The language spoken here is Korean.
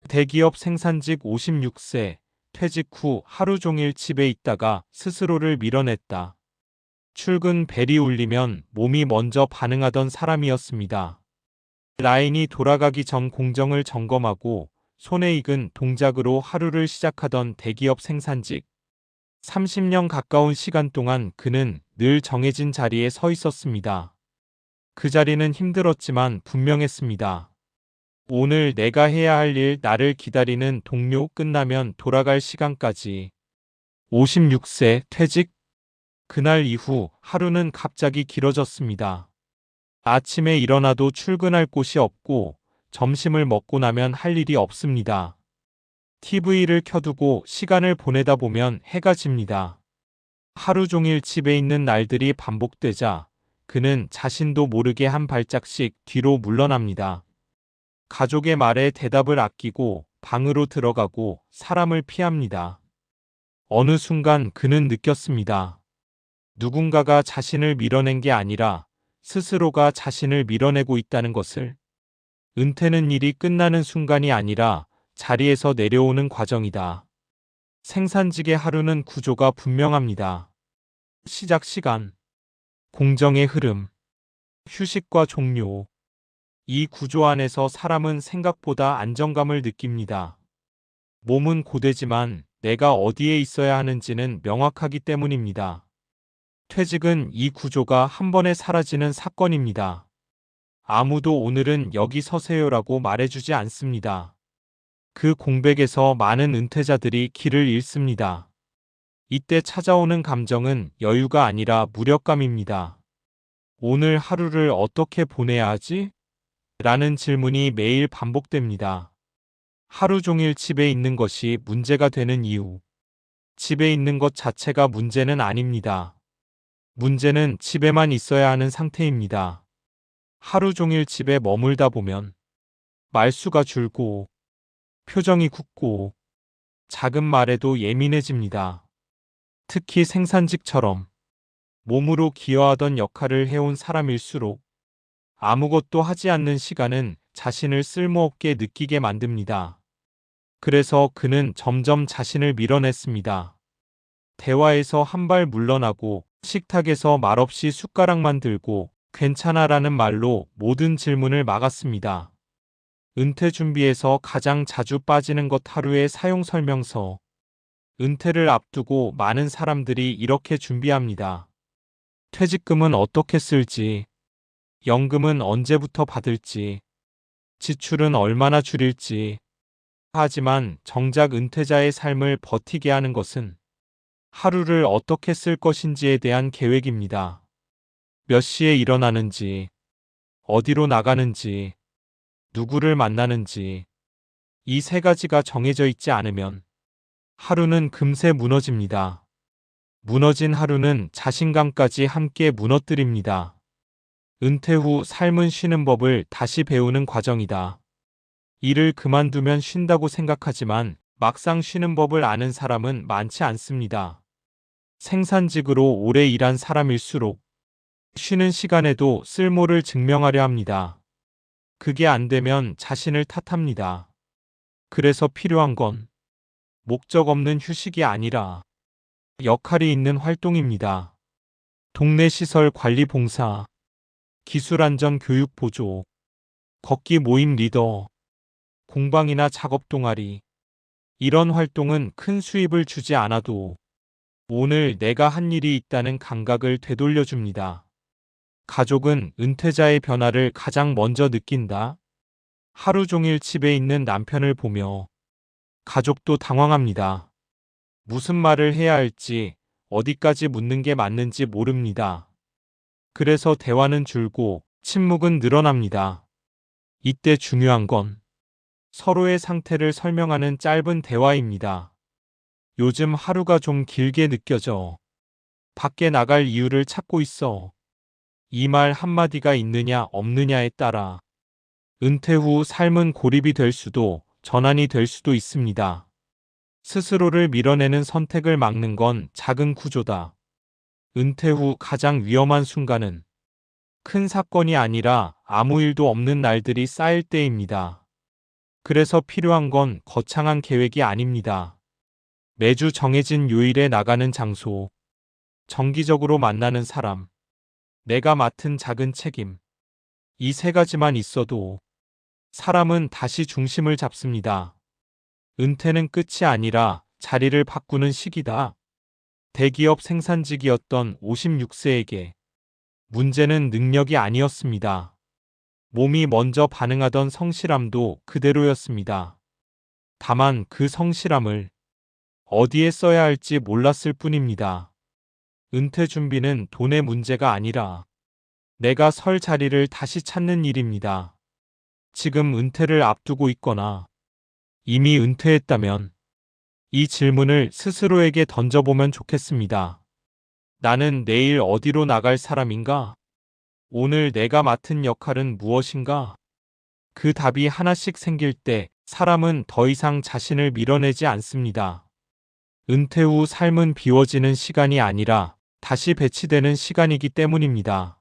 대기업 생산직 56세, 퇴직 후 하루 종일 집에 있다가 스스로를 밀어냈다. 출근 벨이 울리면 몸이 먼저 반응하던 사람이었습니다. 라인이 돌아가기 전 공정을 점검하고 손에 익은 동작으로 하루를 시작하던 대기업 생산직. 30년 가까운 시간 동안 그는 늘 정해진 자리에 서 있었습니다. 그 자리는 힘들었지만 분명했습니다. 오늘 내가 해야 할 일, 나를 기다리는 동료, 끝나면 돌아갈 시간까지. 56세 퇴직. 그날 이후 하루는 갑자기 길어졌습니다. 아침에 일어나도 출근할 곳이 없고 점심을 먹고 나면 할 일이 없습니다. TV를 켜두고 시간을 보내다 보면 해가 집니다. 하루 종일 집에 있는 날들이 반복되자 그는 자신도 모르게 한 발짝씩 뒤로 물러납니다. 가족의 말에 대답을 아끼고 방으로 들어가고 사람을 피합니다. 어느 순간 그는 느꼈습니다. 누군가가 자신을 밀어낸 게 아니라 스스로가 자신을 밀어내고 있다는 것을. 은퇴는 일이 끝나는 순간이 아니라 자리에서 내려오는 과정이다. 생산직의 하루는 구조가 분명합니다. 시작 시간, 공정의 흐름, 휴식과 종료. 이 구조 안에서 사람은 생각보다 안정감을 느낍니다. 몸은 고되지만 내가 어디에 있어야 하는지는 명확하기 때문입니다. 퇴직은 이 구조가 한 번에 사라지는 사건입니다. 아무도 오늘은 여기 서세요라고 말해주지 않습니다. 그 공백에서 많은 은퇴자들이 길을 잃습니다. 이때 찾아오는 감정은 여유가 아니라 무력감입니다. 오늘 하루를 어떻게 보내야 하지? 라는 질문이 매일 반복됩니다. 하루 종일 집에 있는 것이 문제가 되는 이유. 집에 있는 것 자체가 문제는 아닙니다. 문제는 집에만 있어야 하는 상태입니다. 하루 종일 집에 머물다 보면 말수가 줄고 표정이 굳고 작은 말에도 예민해집니다. 특히 생산직처럼 몸으로 기여하던 역할을 해온 사람일수록 아무것도 하지 않는 시간은 자신을 쓸모없게 느끼게 만듭니다. 그래서 그는 점점 자신을 밀어냈습니다. 대화에서 한 발 물러나고 식탁에서 말없이 숟가락만 들고 괜찮아라는 말로 모든 질문을 막았습니다. 은퇴 준비에서 가장 자주 빠지는 것 하루의 사용 설명서. 은퇴를 앞두고 많은 사람들이 이렇게 준비합니다. 퇴직금은 어떻게 쓸지, 연금은 언제부터 받을지, 지출은 얼마나 줄일지. 하지만 정작 은퇴자의 삶을 버티게 하는 것은 하루를 어떻게 쓸 것인지에 대한 계획입니다. 몇 시에 일어나는지, 어디로 나가는지, 누구를 만나는지. 이 세 가지가 정해져 있지 않으면 하루는 금세 무너집니다. 무너진 하루는 자신감까지 함께 무너뜨립니다. 은퇴 후 삶은 쉬는 법을 다시 배우는 과정이다. 일을 그만두면 쉰다고 생각하지만 막상 쉬는 법을 아는 사람은 많지 않습니다. 생산직으로 오래 일한 사람일수록 쉬는 시간에도 쓸모를 증명하려 합니다. 그게 안 되면 자신을 탓합니다. 그래서 필요한 건 목적 없는 휴식이 아니라 역할이 있는 활동입니다. 동네 시설 관리 봉사, 기술 안전 교육 보조, 걷기 모임 리더, 공방이나 작업 동아리. 이런 활동은 큰 수입을 주지 않아도 오늘 내가 한 일이 있다는 감각을 되돌려줍니다. 가족은 은퇴자의 변화를 가장 먼저 느낀다. 하루 종일 집에 있는 남편을 보며 가족도 당황합니다. 무슨 말을 해야 할지, 어디까지 묻는 게 맞는지 모릅니다. 그래서 대화는 줄고 침묵은 늘어납니다. 이때 중요한 건 서로의 상태를 설명하는 짧은 대화입니다. 요즘 하루가 좀 길게 느껴져. 밖에 나갈 이유를 찾고 있어. 이 말 한마디가 있느냐 없느냐에 따라 은퇴 후 삶은 고립이 될 수도 전환이 될 수도 있습니다. 스스로를 밀어내는 선택을 막는 건 작은 구조다. 은퇴 후 가장 위험한 순간은 큰 사건이 아니라 아무 일도 없는 날들이 쌓일 때입니다. 그래서 필요한 건 거창한 계획이 아닙니다. 매주 정해진 요일에 나가는 장소, 정기적으로 만나는 사람, 내가 맡은 작은 책임. 이 세 가지만 있어도 사람은 다시 중심을 잡습니다. 은퇴는 끝이 아니라 자리를 바꾸는 시기다. 대기업 생산직이었던 56세에게 문제는 능력이 아니었습니다. 몸이 먼저 반응하던 성실함도 그대로였습니다. 다만 그 성실함을 어디에 써야 할지 몰랐을 뿐입니다. 은퇴 준비는 돈의 문제가 아니라 내가 설 자리를 다시 찾는 일입니다. 지금 은퇴를 앞두고 있거나 이미 은퇴했다면 이 질문을 스스로에게 던져보면 좋겠습니다. 나는 내일 어디로 나갈 사람인가? 오늘 내가 맡은 역할은 무엇인가? 그 답이 하나씩 생길 때 사람은 더 이상 자신을 밀어내지 않습니다. 은퇴 후 삶은 비워지는 시간이 아니라 다시 배치되는 시간이기 때문입니다.